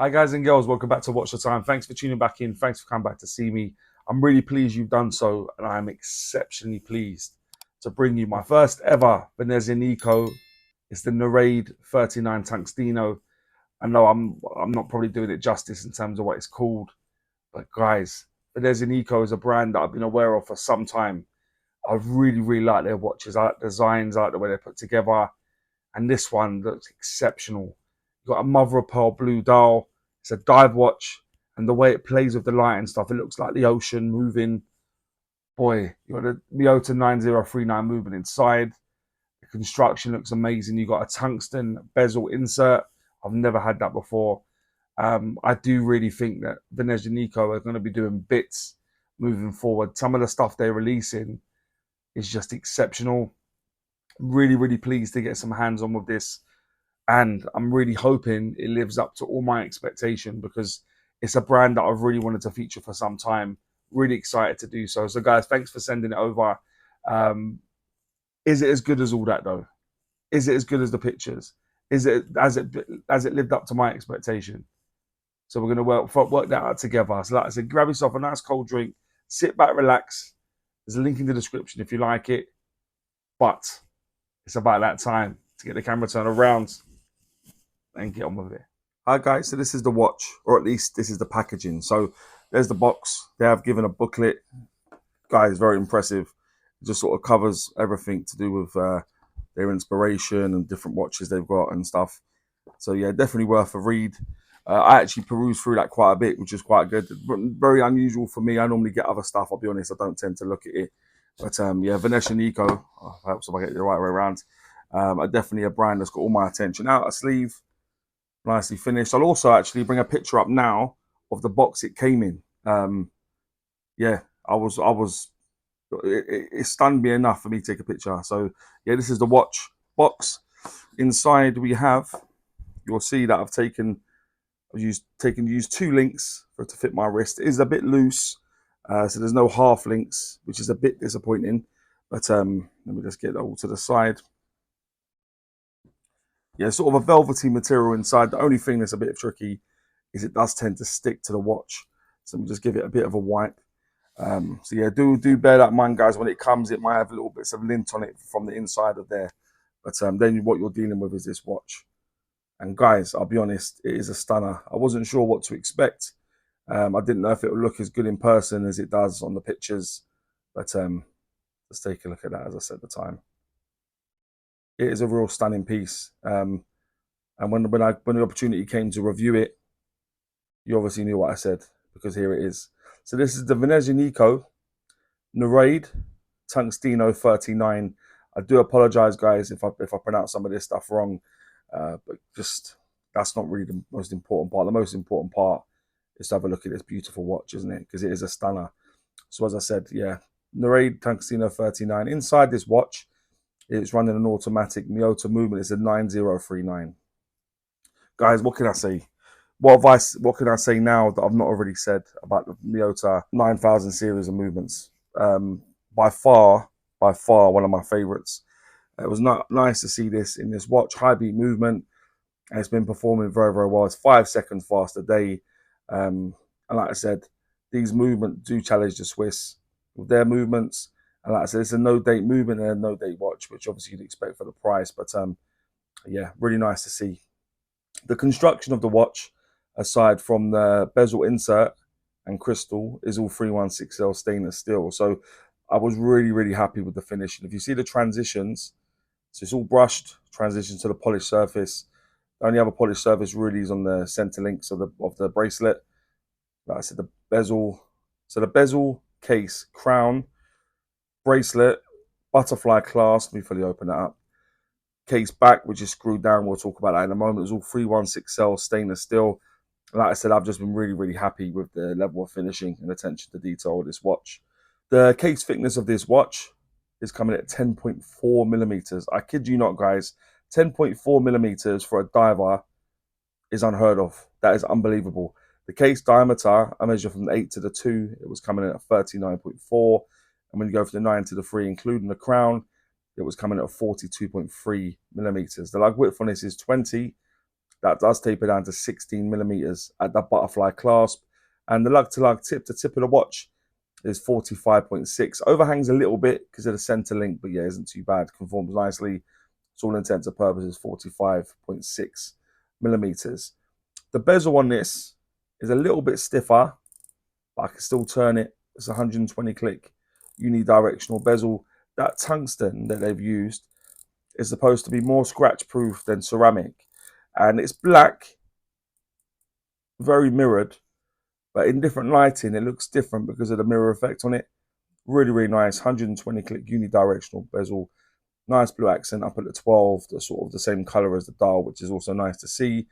Hi guys and girls, welcome back to Watch the Time. Thanks for tuning back in. Thanks for coming back to see me. I'm really pleased you've done so, and I'm exceptionally pleased to bring you my first ever Venezianico. It's the Nereide 39 Tungsteno. I know I'm not probably doing it justice in terms of what it's called, but guys, Venezianico is a brand that I've been aware of for some time. I really like their watches, I like designs, I like the way they're put together, and this one looks exceptional. You've got a mother of pearl blue dial. It's a dive watch, and the way it plays with the light and stuff, it looks like the ocean moving. Boy, you got a Miyota 9039 movement inside. The construction looks amazing. You got a tungsten bezel insert. I've never had that before. I do really think that Venezianico are going to be doing bits moving forward. Some of the stuff they're releasing is just exceptional. Really pleased to get some hands on with this. And I'm really hoping it lives up to all my expectation because it's a brand that I've really wanted to feature for some time. Really excited to do so. So guys, thanks for sending it over. Is it as good as all that though? Is it as good as the pictures? Is it as it lived up to my expectation? So we're going to work that out together. So like I said, grab yourself a nice cold drink, sit back, relax. There's a link in the description if you like it. But it's about that time to get the camera turned around and get on with it. Hi guys, so this is the watch, or at least this is the packaging. So there's the box. They have given a booklet. Guys, very impressive. It just sort of covers everything to do with their inspiration and different watches they've got and stuff. So yeah, definitely worth a read. I actually perused through that quite a bit, which is quite good. Very unusual for me. I normally get other stuff. I'll be honest, I don't tend to look at it. But yeah, Venezianico, I hope so I get it the right way around. Are definitely a brand that's got all my attention. Outer sleeve, nicely finished. I'll also actually bring a picture up now of the box it came in. Yeah, it stunned me enough for me to take a picture. So yeah, this is the watch box. Inside we have, you'll see that I've used two links for it to fit my wrist. It is a bit loose, so there's no half links, which is a bit disappointing. But let me just get that all to the side. Yeah, sort of a velvety material inside. The only thing that's a bit tricky is it does tend to stick to the watch. So let me just give it a bit of a wipe. So yeah, do bear that in mind, guys. When it comes, it might have little bits of lint on it from the inside of there. But then what you're dealing with is this watch. And guys, I'll be honest, it is a stunner. I wasn't sure what to expect. I didn't know if it would look as good in person as it does on the pictures. But let's take a look at that, as I said at the time. It is a real stunning piece. And when the opportunity came to review it, you obviously knew what I said, because here it is. So this is the Venezianico Nereide Tungsteno 39. I do apologize, guys, if I pronounce some of this stuff wrong, but just that's not really the most important part. The most important part is to have a look at this beautiful watch, isn't it? Because it is a stunner. So as I said, yeah, Nereide Tungsteno 39. Inside this watch, it's running an automatic Miyota movement. It's a 9039. Guys, what can I say? What can I say now that I've not already said about the Miyota 9000 series of movements? By far, one of my favorites. It was nice to see this in this watch, high beat movement, and it's been performing very well. It's 5 seconds fast a day, and like I said, these movements do challenge the Swiss with their movements. And like I said, it's a no date movement and a no date watch, which obviously you'd expect for the price. But yeah, really nice to see. The construction of the watch, aside from the bezel insert and crystal, is all 316L stainless steel. So I was really happy with the finish. And if you see the transitions, so it's all brushed, transition to the polished surface. The only other polished surface really is on the center links of the bracelet. Like I said, the bezel. So the bezel, case, crown, bracelet, butterfly clasp. Let me fully open that up. Case back, which is screwed down. We'll talk about that in a moment. It's all 316L stainless steel. Like I said, I've just been really happy with the level of finishing and attention to detail of this watch. The case thickness of this watch is coming at 10.4 millimeters. I kid you not, guys. 10.4 millimeters for a diver is unheard of. That is unbelievable. The case diameter, I measured from the 8 to the 2, it was coming in at 39.4. And when you go from the 9 to the 3, including the crown, it was coming at 42.3 millimeters. The lug width on this is 20. that does taper down to 16 millimeters at the butterfly clasp. And the lug to lug, tip to tip of the watch is 45.6. Overhangs a little bit because of the center link, but yeah, isn't too bad. Conforms nicely. It's all intents and purposes 45.6 millimeters. The bezel on this is a little bit stiffer, but I can still turn it. It's 120 click unidirectional bezel. That tungsten that they've used is supposed to be more scratch proof than ceramic, and it's black, very mirrored, but in different lighting it looks different because of the mirror effect on it. Really, really nice. 120 click unidirectional bezel. Nice blue accent up at the 12, the sort of the same color as the dial, which is also nice to see.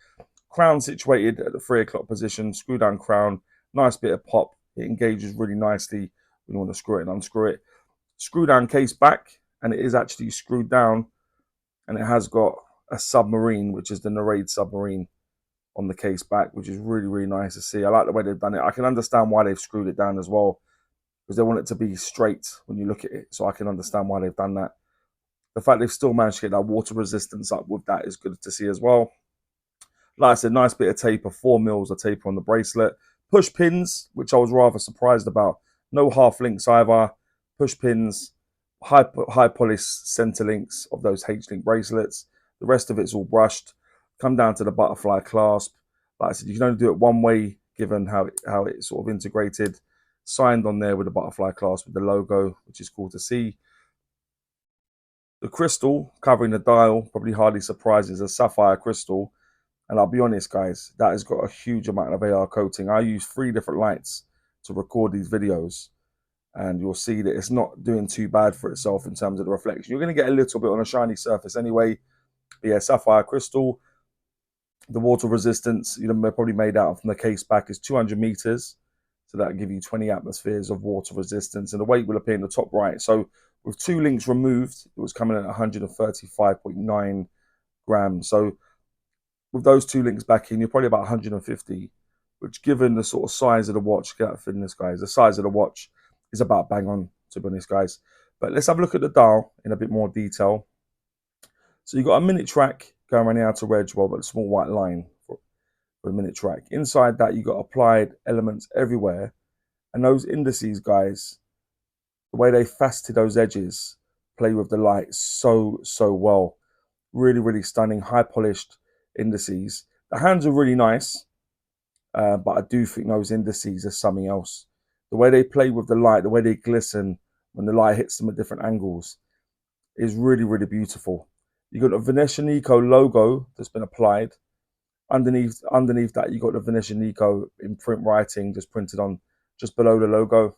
Crown situated at the 3 o'clock position, screw down crown, nice bit of pop. It engages really nicely when you want to screw it and unscrew it. Screw down case back, and it is actually screwed down, and it has got a Submarine, which is the Nereide Submarine on the case back, which is really, really nice to see. I like the way they've done it. I can understand why they've screwed it down as well, because they want it to be straight when you look at it, so I can understand why they've done that. The fact they've still managed to get that water resistance up with that is good to see as well. Like I said, nice bit of taper, 4 mils of taper on the bracelet. Push pins, which I was rather surprised about. No half links either. Push pins, high polished center links of those H-link bracelets. The rest of it's all brushed. Come down to the butterfly clasp. Like I said, you can only do it one way given how it's sort of integrated. Signed on there with the butterfly clasp with the logo, which is cool to see. The crystal covering the dial, probably hardly surprising, is a sapphire crystal. And I'll be honest, guys, that has got a huge amount of AR coating. I use 3 different lights to record these videos, and you'll see that it's not doing too bad for itself in terms of the reflection. You're going to get a little bit on a shiny surface anyway. But yeah, sapphire crystal. The water resistance, they're probably made out from the case back, is 200 meters. So that'll give you 20 atmospheres of water resistance. And the weight will appear in the top right. So with 2 links removed, it was coming in at 135.9 grams. So with those 2 links back in, you're probably about 150, which given the sort of size of the watch, get that thinness, guys, the size of the watch is about bang on, to be honest, guys. But let's have a look at the dial in a bit more detail. So you've got a minute track going around the outer edge, well, but a small white line for a minute track. Inside that, you've got applied elements everywhere. And those indices, guys, the way they faceted those edges, play with the light so well. Really, really stunning, high polished indices. The hands are really nice, but I do think those indices are something else. The way they play with the light, the way they glisten when the light hits them at different angles is really, really beautiful. You've got the Venezianico logo that's been applied. Underneath that, you've got the Venezianico in print writing just printed on just below the logo.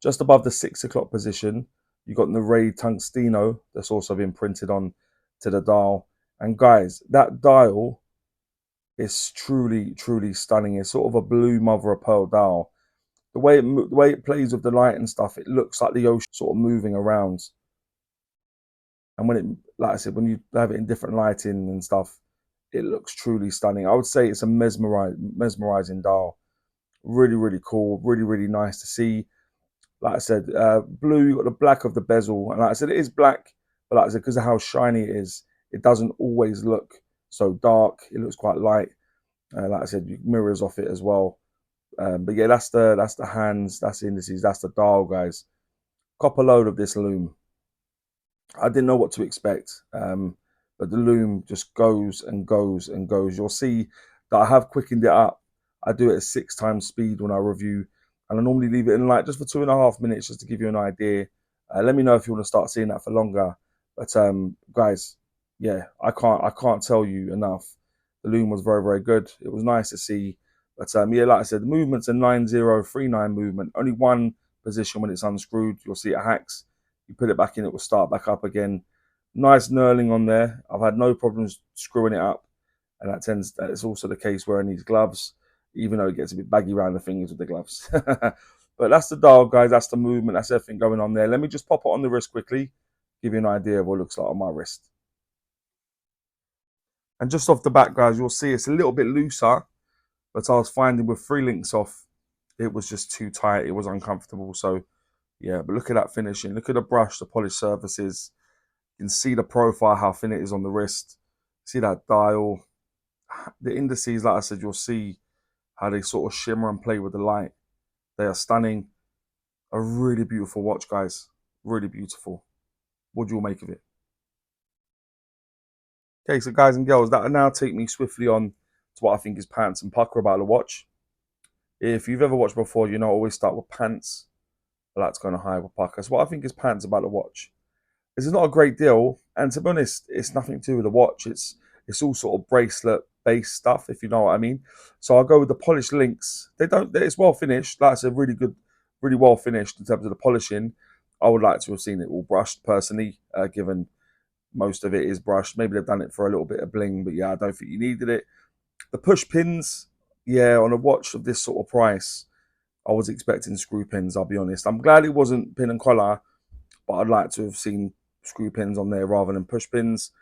Just above the 6 o'clock position, you've got Nereide Tungsteno that's also been printed on to the dial. And guys, that dial is truly, truly stunning. It's sort of a blue mother of pearl dial. The way it plays with the light and stuff, it looks like the ocean sort of moving around. And when it, like I said, when you have it in different lighting and stuff, it looks truly stunning. I would say it's a mesmerizing dial. Really, really cool. Really, really nice to see. Like I said, blue, you got the black of the bezel. And like I said, it is black, but like I said, because of how shiny it is, it doesn't always look so dark. It looks quite light. Like I said, mirrors off it as well. But yeah, that's the hands, that's the indices, that's the dial, guys. Copper load of this loom. I didn't know what to expect, but the loom just goes and goes and goes. You'll see that I have quickened it up. I do it at 6 times speed when I review, and I normally leave it in light just for 2.5 minutes just to give you an idea. Let me know if you want to start seeing that for longer. But guys, yeah, I can't tell you enough. The loom was very, very good. It was nice to see. But yeah, like I said, the movement's a 9039 movement. Only one position when it's unscrewed. You'll see it hacks. You put it back in, it will start back up again. Nice knurling on there. I've had no problems screwing it up. And that is also the case wearing these gloves, even though it gets a bit baggy around the fingers with the gloves. But that's the dial, guys. That's the movement. That's everything going on there. Let me just pop it on the wrist quickly, give you an idea of what it looks like on my wrist. And just off the back, guys, you'll see it's a little bit looser, but I was finding with 3 links off, it was just too tight. It was uncomfortable. So yeah, but look at that finishing. Look at the brush, the polished surfaces. You can see the profile, how thin it is on the wrist. See that dial. the indices, like I said, you'll see how they sort of shimmer and play with the light. They are stunning. A really beautiful watch, guys. Really beautiful. What do you all make of it? Okay, so guys and girls, that'll now take me swiftly on to what I think is pants and pucker about the watch. If you've ever watched before, you know I always start with pants. I like to go on a high with pucker. So what I think is pants about the watch. This is not a great deal, and to be honest, it's nothing to do with the watch. It's all sort of bracelet based stuff, if you know what I mean. So I'll go with the polished links. It's well finished. Like I said, really good, really well finished in terms of the polishing. I would like to have seen it all brushed personally, given most of it is brushed. Maybe they've done it for a little bit of bling, but yeah, I don't think you needed it. The push pins, yeah, on a watch of this sort of price, I was expecting screw pins, I'll be honest. I'm glad it wasn't pin and collar, but I'd like to have seen screw pins on there rather than push pins.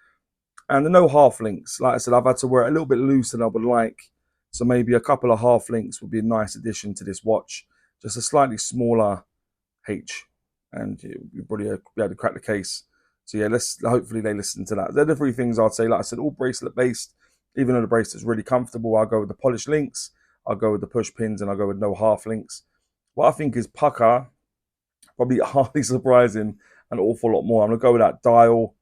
And the no half links. Like I said, I've had to wear it a little bit looser than I would like. So maybe a couple of half links would be a nice addition to this watch. Just a slightly smaller H. And you probably be able to crack the case. So yeah, hopefully they listen to that. They're the three things I'd say. Like I said, all bracelet based. Even though the bracelet's really comfortable, I'll go with the polished links. I'll go with the push pins, and I'll go with no half links. What I think is pucker, probably hardly surprising, an awful lot more. I'm going to go with that dial.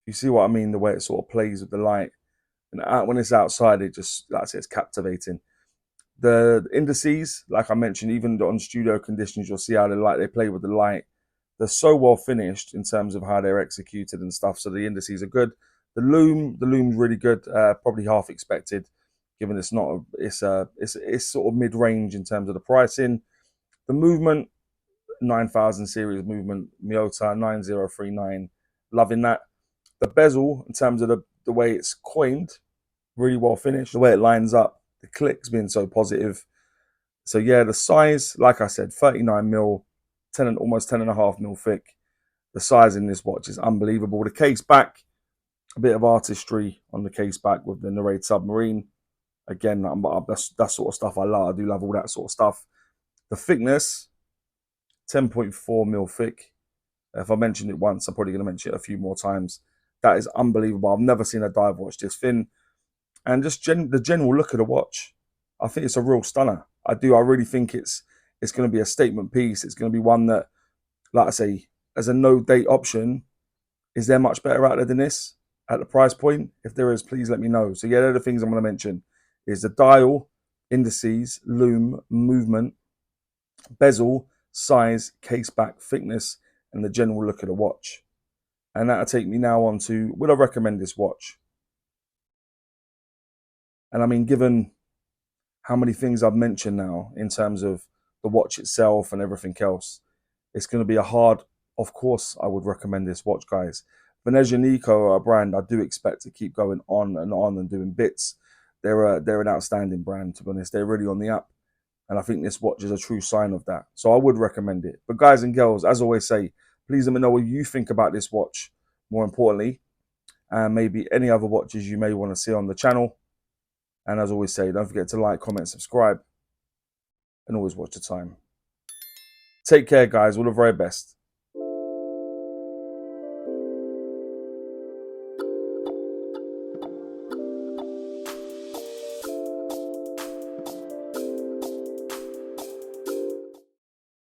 You see what I mean? The way it sort of plays with the light. And when it's outside, it just, like I say, it's captivating. The indices, like I mentioned, even on studio conditions, you'll see how they play with the light. They're so well finished in terms of how they're executed and stuff. So the indices are good. The loom's really good. Probably half expected, given it's not. It's sort of mid range in terms of the pricing. The movement, 9000 series movement, Miyota 9039. Loving that. The bezel, in terms of the way it's coined, really well finished. The way it lines up, the click's been so positive. So yeah, the size, like I said, 39 mil, 10 and almost 10.5 mil thick. The size in this watch is unbelievable. The case back, a bit of artistry on the case back with the Nereide Submarine. Again, that sort of stuff I love. I do love all that sort of stuff. The thickness, 10.4 mil thick. If I mentioned it once, I'm probably going to mention it a few more times. That is unbelievable. I've never seen a dive watch this thin. And just the general look of the watch, I think it's a real stunner. I really think it's going to be a statement piece. It's going to be one that, like I say, as a no date option, is there much better out there than this at the price point? If there is, please let me know. So yeah, they're the things I'm going to mention. Is the dial, indices, loom, movement, bezel, size, case back, thickness, and the general look of the watch. And that'll take me now on to, would I recommend this watch? And I mean, given how many things I've mentioned now in terms of the watch itself and everything else, it's going to be a hard, of course, I would recommend this watch, guys. Venezianico are a brand I do expect to keep going on and doing bits. They're an outstanding brand, to be honest. They're really on the up. And I think this watch is a true sign of that. So I would recommend it. But guys and girls, as I always say, please let me know what you think about this watch, more importantly, and maybe any other watches you may want to see on the channel. And as I always say, don't forget to like, comment, subscribe, and always watch the time. Take care, guys. All the very best.